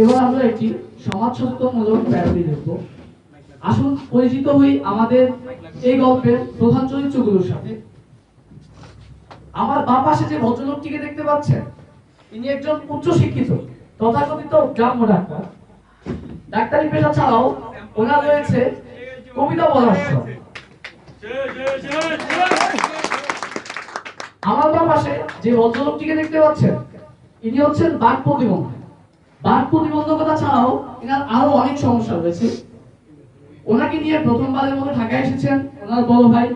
এবার আমরা একটি সমাজ সচেতনমূলক প্যারোডি দেখব। আসুন পরিচিত হই আমাদের এই গল্পের প্রধান চরিত্রগুলোর সাথে। আমার বাম পাশে যে ভদ্রলোকটিকে দেখতে পাচ্ছেন, ইনি একজন উচ্চ শিক্ষিত তথাকথিত গ্রাম্য ডাক্তার। ডাক্তারি পেশা ছাড়াও ওনার রয়েছে কবিতা বলার শখ। আমার বাম পাশে যে ভদ্রলোকটিকে দেখতে পাচ্ছেন, ইনি হচ্ছেন বাক প্রতিবন্ধী। বাক প্রতিবন্ধকতা ছাড়াও এনার আরো অনেক সমস্যা রয়েছে। ওনাকে নিয়ে প্রথমবারের মতো ঢাকায় এসেছেন ওনার বড় ভাই,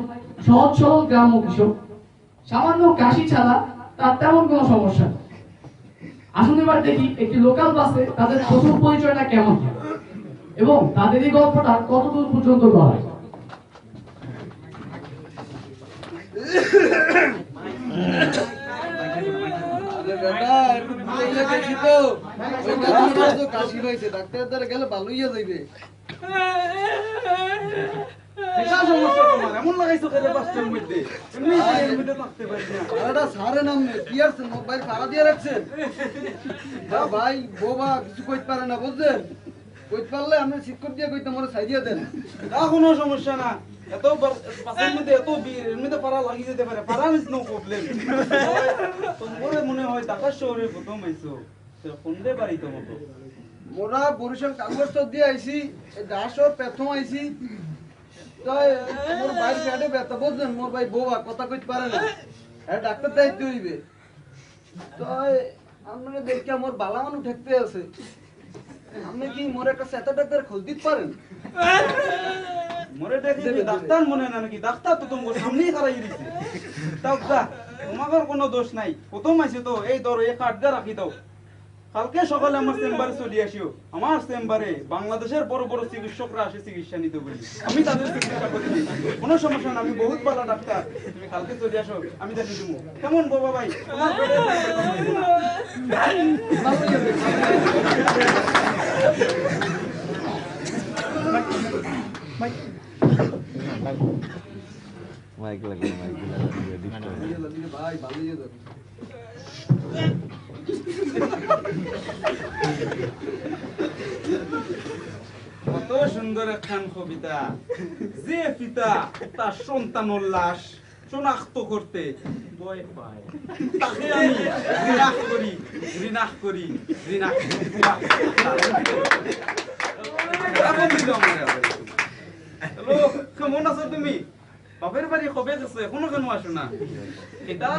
সহজ সরল গ্রাম্য কৃষক। সামান্য কাশি ছাড়া তার তেমন কোনো সমস্যা নেই। আসুন এবার দেখি একটি লোকাল বাসে তাদের প্রথম পরিচয়টা কেমন হয় এবং তাদের এই গল্পটা কতদূর পর্যন্ত গড়ায়। ডাক্তার গেলে ভালো ইয়ে যাইবে। এমন লাগাইছো কেন বাসটার মধ্যে? এমনি এর মধ্যে থাকতে পারি না। আরেটা সারে নাম নে কি আর মোবাইল সারা দিয়ে রাখছেন। না ভাই বোবা কিছু কইতে পারে না বুঝছেন। কইতে পারলে আমি শিক্ষক দিয়ে কইতে মোরে সাই দিয়ে দেন। তা কোনো সমস্যা না। এত বাসের মধ্যে এত ভিড় এর মধ্যে পারা লাগি যেতে পারে। পারা মিস নো প্রবলেম। তোমার মনে হয় ঢাকা শহরে প্রথম আইছো। কোনদে বাড়ি তো মতো? মোরা বরিশাল কাগজ দিয়ে আইছি, এই দাসর প্রথম আইছি। তাই মোর ভাই পেটে ব্যথা বুঝছেন, মোর ভাই বোবা কথা কইতে পারে না। হ্যাঁ ডাক্তার দায়িত্ব হইবে। তাই আমরা দেখি মোর বালা মানুষ ঠেকতে আছে। আপনি কি মোর একটা সেটা ডাক্তার খোঁজ দিতে পারেন? মরে দেখি ডাক্তার মনে না নাকি? ডাক্তার তো তোমার সামনেই খারাই দিছে। তাও যা, তোমার কোনো দোষ নাই। প্রথম আইছে তো এই ধরো এই কার্ডটা রাখি দাও। কালকে সকালে আমার চেম্বারে চলে আসিও। আমার চেম্বারে বাংলাদেশের বড় বড় চিকিৎসকরা আসে চিকিৎসা নিতে বলি। আমি তাদের চিকিৎসা করে দিই। কোনো সমস্যা না, আমি বহুত ভালো ডাক্তার। তুমি কালকে চলে আসো, আমি দেখে দেবো। কেমন বাবা ভাই? তোমার মাইক লাগে ভাই ভালো ইয়ে দেন। কত সুন্দর একখান কবিতা। যে পিতা তার সন্তানের লাশ শনাক্ত করতে ভয় পায়, তাকে আমি ঘৃণা করি, ঘৃণা করি, ঘৃণা করি। হ্যালো, কেমন আছো তুমি? বাপের বাড়ি কবে গেছো? এখনো কেন আসো না? এটা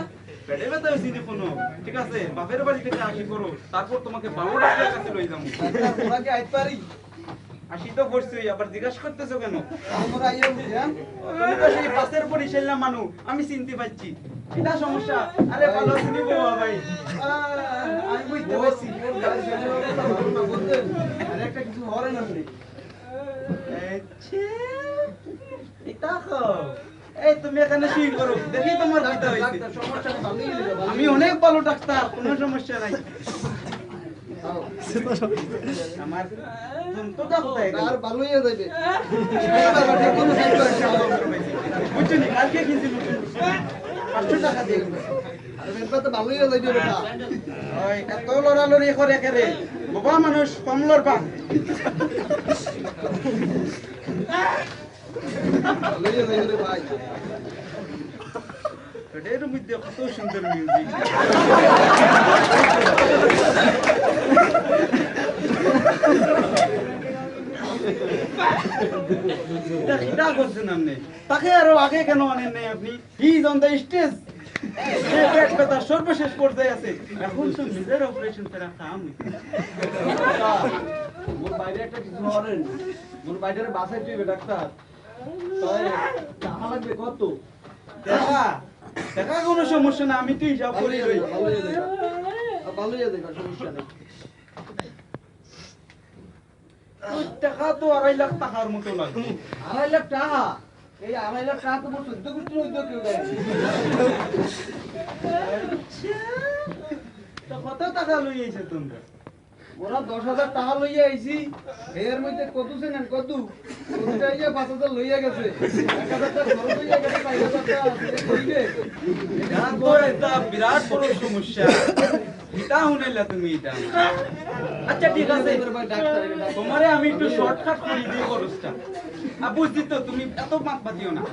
পেটে ব্যথা হয়েছি নি কোনো? ঠিক আছে, বাপের বাড়ি থেকে আসি করো, তারপর তোমাকে বাবু ডাক্তারের কাছে লই যাবো। ওরা কি আইতে পারি? আসি তো করছি, আবার জিজ্ঞাসা করতেছো কেন? আমরা আইয়া বুঝেন। তুমি তো সেই বাসের পরিচালনা মানু, আমি চিনতে পারছি। এটা সমস্যা? আরে ভালো চিনি বাবা ভাই। আমি বুঝতে পারছি ওর গাড়ি ছেড়ে ভালো না বলতেন। আর একটা কিছু হরে না আপনি। এটা খাও। এই তুমি এখানে শুই করো, দেখি তোমার কি হইছে। ডাক্তার সমস্যা নেই, ভালোই হয়ে যাবে। আমি অনেক ভালো ডাক্তার, কোনো সমস্যা নাই। আমার যন্ত্রটা কোথায় গেল? আর ভালোই হয়ে যাবে। বাবা ঠিক করে সাইড করে বুঝছেন, কালকে কিনছি নতুন 500 টাকা দিয়ে। আর বেরবা তো ভালোই হয়ে যাবে বেটা। ওই এত লড়ালড়ি করে কেরে বাবা মানুষ কম লড়বা। ভালোই হয়ে যাবে রে ভাই। এর মধ্যে কত সুন্দর মিউজিক। এটা করছেন আপনি, তাকে আরো আগে কেন আনেন নাই আপনি? He is on the stage. সে পেট ব্যথা সর্বশেষ পর্যায়ে আছে, এখন তো নিজের অপারেশন করা কাম। মোর বাইরে একটা কিছু হরেন। মোর বাইরে বাসায় তুই ডাক্তার। তাই টাকা লাগবে কত? দেখা দেখা কোনো সমস্যা না, আমি তো হিসাব করি লই। ভালোই হয়ে যাবে। ভালোই হয়ে যাবে, সমস্যা নেই। ওই টাকা তো 2.5 লাখ টাকার মতো লাগবে। 2.5 লাখ টাকা? এই 2.5 লাখ টাকা তো মোর 14 কোটি হইতো কেউ দেয়। তো কত টাকা লই আইছে তোমরা? ওরা 10,000 টাকা লইয়া আইছি। এর মধ্যে কত ছিলেন কত? কতটা ইয়া 5,000 লইয়া গেছে। 1,000 টাকা খরচ হইয়া গেছে, 5,000 টাকা আছে কইবে। এটা তো একটা বিরাট বড় সমস্যা। এটা শুনাইলা তুমি এটা আচ্ছা ঠিক আছে তোমারে আমি একটু শর্টকাট করে দিই খরচটা বুঝছি তো তুমি এত মাত পাতিও না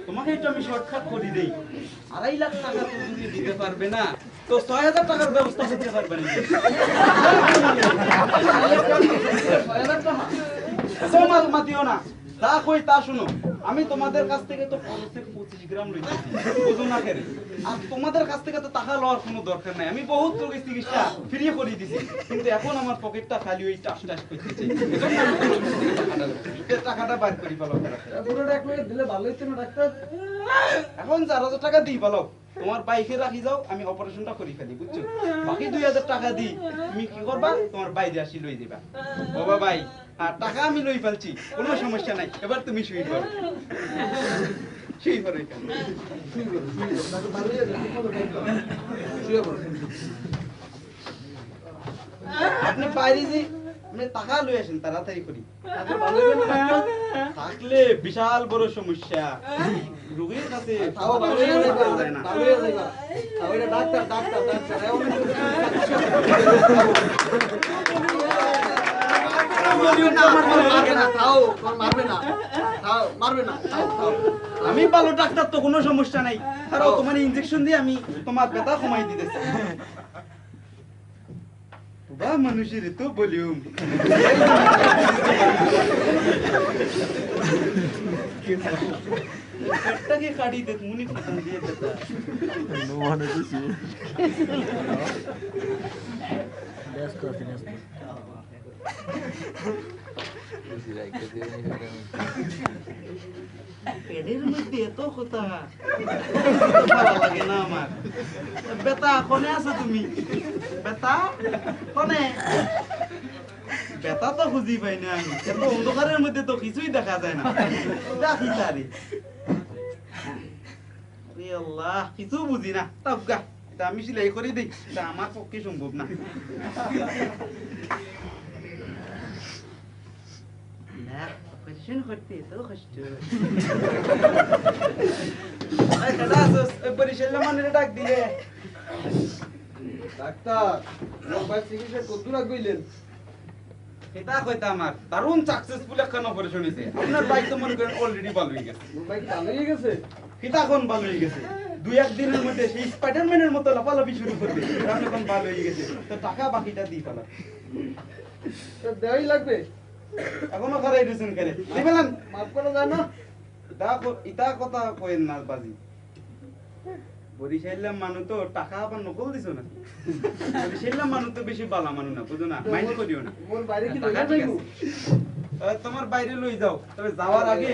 তোমাকে একটু আমি শর্টকাট করে দেই 2.5 লাখ টাকা তো তুমি দিতে পারবে না তো 6,000 টাকার ব্যবস্থা করতে পারবে না এত মাত মাতিও না তা কই তা শুনো আমি তোমাদের কাছ থেকে তো খরচে 25 গ্রাম লইতেছি বুঝো না কেন আর তোমাদের কাছ থেকে তো টাকা লওয়ার কোনো দরকার নাই আমি বহুত রোগী চিকিৎসা ফ্রি করে দিছি কিন্তু এখন আমার পকেটটা খালি ওই টাস টাস করতেছে এজন্য আমি টাকাটা বাইর করি ফেলো পুরোটা এক মিনিট দিলে ভালো হইতো না ডাক্তার এখন 4,000 টাকা দিই ফেলো তোমার বাইকে রাখি যাও আমি অপারেশনটা করি ফেলি বুঝছো বাকি 2,000 টাকা দিই তুমি কি করবা তোমার বাইরে আসি লই দিবা বাবা ভাই আর টাকা আমি লই ফেলছি কোনো সমস্যা নাই এবার তুমি শুই পড়ো শুই পড়ো এখানে আপনি বাইরে যে আপনি টাকা লই আসেন তাড়াতাড়ি করি থাকলে বিশাল বড় সমস্যা রোগীর কাছে তাও ভালো হয়ে যাবে যায় না ভালো হয়ে যাবে তাহলে ডাক্তার ডাক্তার ডাক্তার মারবে না তাও মারবে না তাও মারবে না তাও আমি ভালো ডাক্তার তো কোনো সমস্যা নাই তারাও তোমার ইনজেকশন দিয়ে আমি তোমার ব্যথা কমাই দিতেছি বা মানুষের তো ভলিউম পেটটাকে কাটি দেখ মুনি খাতাম দিয়ে দেতা No one to see. That's coffee. পেটের মধ্যে এত কথা ভালো লাগে না আমার বেটা কোনে আছো তুমি বেটা কোনে বেটা তো খুঁজি পাই না আমি এত অন্ধকারের মধ্যে তো কিছুই দেখা যায় না দেখি তারে আরে আল্লাহ কিছু বুঝি না তাও গা এটা আমি সিলাই করে দিই এটা আমার পক্ষে সম্ভব না না অপারেশন করতে তো কষ্ট আই দাদা অপারেশন মানে ডাক দিলে ডাক্তার মোবাইল চিকিৎসা কত দূর কইলেন এটা কইতা আমার দারুণ সাকসেসফুল একটা অপারেশন হইছে আপনার বাইক তো মনে করেন অলরেডি ভালো হয়ে গেছে মোবাইল ভালো হয়ে গেছে এটা এখন ভালো হয়ে গেছে 2-1 দিনের মধ্যে সেই স্পাইডারম্যানের মতো লাফালাফি শুরু করবে আপনি এখন ভালো হয়ে গেছে তো টাকা বাকিটা দিই ফেলা তো দেওয়াই লাগবে এখনো খারাই দিছেন কেন দিবেন মাফ করা যায় না ইটা কথা কইন না বাজি বরিশাইলাম মানু তো টাকা আবার নকল দিছো না বরিশাইলাম মানু তো বেশি বালা মানু না বুঝো না মাইন্ড করিও না মোর বাইরে কি টাকা লইয়া ঠিক যাইবো আছে। তোমার বাইরে লই যাও তবে যাওয়ার আগে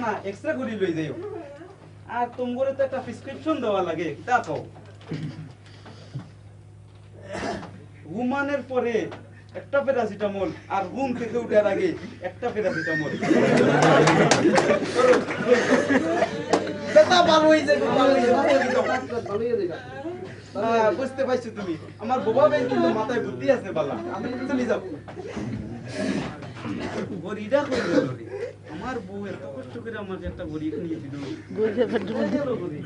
না এক্সট্রা করে লই যাইও আর তোমারে তো একটা প্রেসক্রিপশন দেওয়া লাগে তা কও ঘুমানোর পরে একটা প্যারাসিটামল আর ঘুম থেকে উঠার আগে একটা প্যারাসিটামল বেটা ভালো হয়ে যাবে ভালো হয়ে যাবে ডাক্তার ভালো হয়ে যাবে বুঝতে পারছো তুমি আমার বাবা ভাই কিন্তু মাথায় বুদ্ধি আছে বালা আমি চলে যাব গরিটা কই গেল রে আমার বউ এত কষ্ট করে আমাকে একটা গরি কিনে দিল গরিটা গরি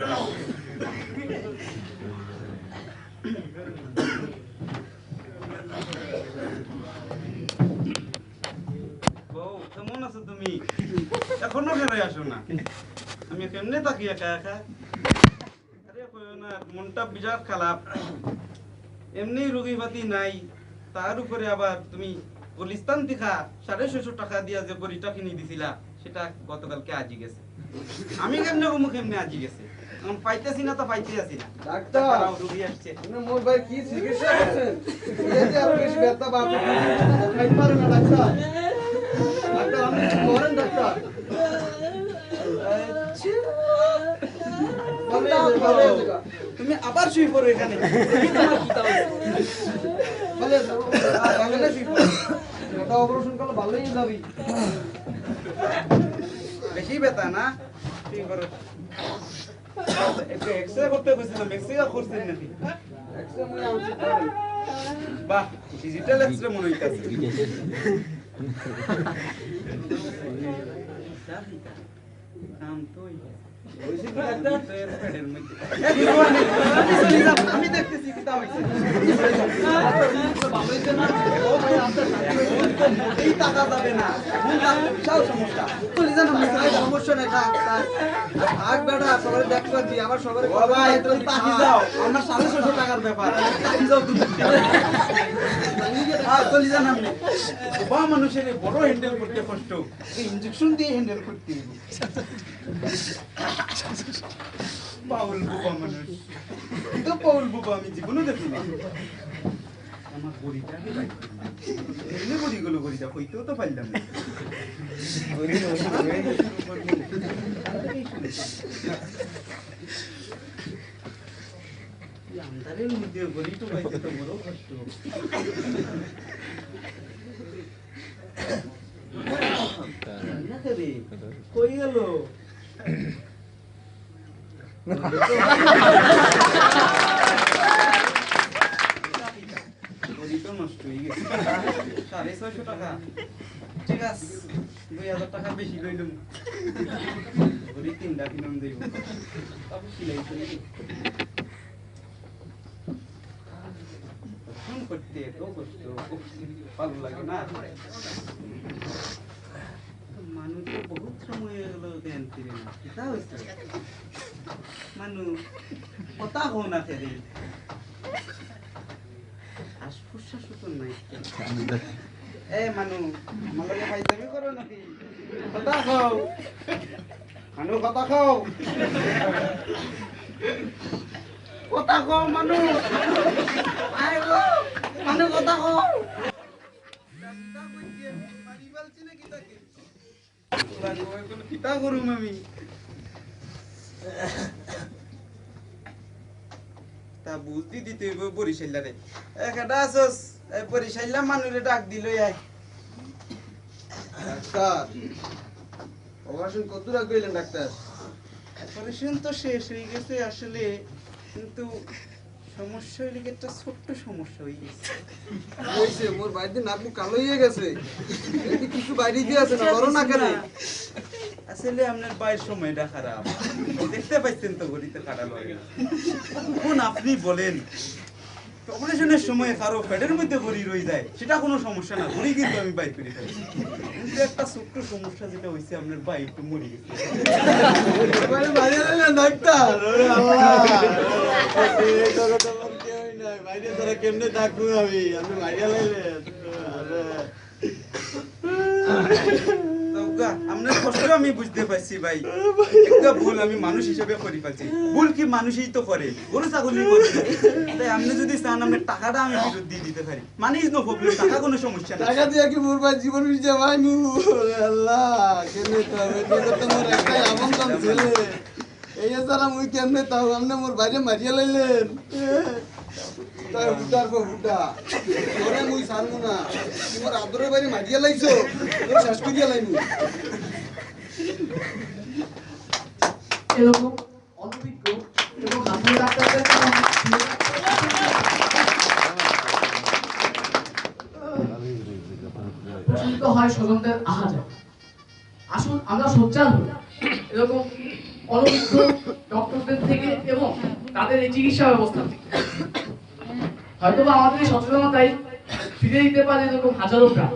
বউ কেমন আছো তুমি এখনো ফেরাই আসো না আমি কেমনে থাকি একা একা আরে কইও না মনটা বিরাট খারাপ এমনি রোগী পাতি নাই তার উপরে আবার তুমি গুলিস্তান দেখা 650 টাকা দিয়া যে গরিটা কিনে দিছিলা সেটা গতকালকে আজি গেছে আমি কেমনে কমু কেমনে আজি গেছে এখন পাইতেছি না তো পাইতে আসি না ডাক্তার রোগী আসছে আপনি মোর ভাই কি চিকিৎসা করছেন এই যে আর বেশি ব্যথা বাড়ছে খাইতে পারে না ডাক্তার ডাক্তার আপনি কি করেন ডাক্তার ভালো হয়ে যাবে তুমি আবার শুই পড়ো এখানে তুমি তোমার কি তাও ভালো হয়ে যাবে এখানে শুই পড়ো। এটা অপারেশন করলে ভালো হয়ে যাবি বেশি ব্যথা না শুই পড়ো একটু এক্সরে করতে কইছিলাম এক্সরে করছেন নাকি এক্সরে মই আনছি করেন বাহ ডিজিটাল এক্সরে মনে হইতাছে কাম তো হইছে কি ডাক্তার পেটের মধ্যে এ গুরবানি আমি চলে যাব আমি দেখতেছি কি তা হইছে ভালো হইছে না ও ভাই আপনার এই টাকা যাবে না এখন তার বিশাল সমস্যা চলে যান আপনি ভাই সমস্যা নাই থাক থাক বেটা সবাই দেখতে দি আবার সবাই ও ভাই তুমি তাকি যাও আমার 650 টাকার ব্যাপার তাকি যাও তুমি চলে যান আপনি বাবা মানুষের বড় হ্যান্ডেল করতে কষ্ট এই ইনজেকশন দিয়ে হ্যান্ডেল করতে হবে পাউল বুবা মানুষ তো পাউল বুবা আমি জীবনে দেখিনি আমার বড়িটাকে বাইক এমনি বড়িগুলো বড়িটা হইতেও তো পারলাম না আন্দারের মধ্যে বড়ি তো পাইতে তো বড় কষ্ট না রে কই গেল বড়িটা নষ্ট হয়ে গেছে 650 টাকা ঠিক আছে 2000 টাকা বেশি লইলাম বড়ি 3টা কিনম দেব তারপর সিলাই করে ফোন করতে তো কষ্ট ভালো লাগে না মানুষ তো বহুত সময় হয়ে গেল জ্ঞান ফিরে না কিতা হয়েছে মানুষ কথা হো না ফেরে আশফুসা সুতন নাই এ মানু আমার লগে ফাইজলামি করো নাকি কথা খাও মানু কথা খাও কথা খাও মানু আয় গো মানু কথা খাও কিতা করুম আমি তা বুঝতি দিতে হইব বরিশাইলারে একটা আসস এই বরিশাইলা মানুরে ডাক দিলই আয় ডাক্তার অপারেশন কত রাখ গইলেন ডাক্তার অপারেশন তো শেষ হয়ে গেছে আসলে কিন্তু সমস্যা হইলে কি একটা ছোট্ট সমস্যা হয়ে গেছে হইছে মোর বাইরে নাক মুখ কালো হয়ে গেছে এটি কিছু বাইরে দিয়ে আছে না করো না কেন আসলে আপনার বাইরের সময়টা খারাপ দেখতে পাইছেন তো গড়িতে খারাপ হয়ে এখন আপনি বলেন অপারেশনের সময় কারো পেটের মধ্যে গড়ি রয়ে যায় সেটা কোনো সমস্যা না গড়ি কিন্তু আমি বাইর করে ফেলি কিন্তু একটা ছোট্ট সমস্যা যেটা হয়েছে আপনার ভাই একটু মরে গেছে বাইরে বাইরে না ডাক্তার ওরে আল্লাহ এই কথা তো মন কেউ নাই বাইরে তারা কেমনে থাকবো আমি আপনি বাইরে লাইলেন আপনার কষ্ট আমি বুঝতে পারছি ভাই একটা ভুল আমি মানুষ হিসেবে করি পাচ্ছি ভুল কি মানুষই তো করে গরু ছাগলই করে তাই আপনি যদি চান আপনার টাকাটা আমি ফেরত দিয়ে দিতে পারি মানি ইজ নো প্রবলেম টাকা কোনো সমস্যা না টাকা দিয়ে কি মোর ভাই জীবন বিজে ভাই নু ওরে আল্লাহ কেমনে তো এটা তো মোর একটাই আমন্ত্রণ ছিল এই সারা মুই কেমনে তাও আপনি মোর বাইরে মারিয়া লাইলেন তাই উঠার পর উঠা ওরে মুই ছাড়মু না মোর আদরের বাইরে মারিয়া লাইছো তোর শেষ করিয়া লাইমু এরকম অনভিজ্ঞ এবং হাসপাতাল ডাক্তারদের প্রচলিত হয় স্বজনদের আহাজার। আসুন আমরা সোচ্চার হই এরকম অনভিজ্ঞ ডক্টরদের থেকে এবং তাদের এই চিকিৎসা ব্যবস্থা থেকে। হয়তোবা আমাদের এই সচেতনতাই ফিরে দিতে পারে এরকম হাজারো প্রাণ।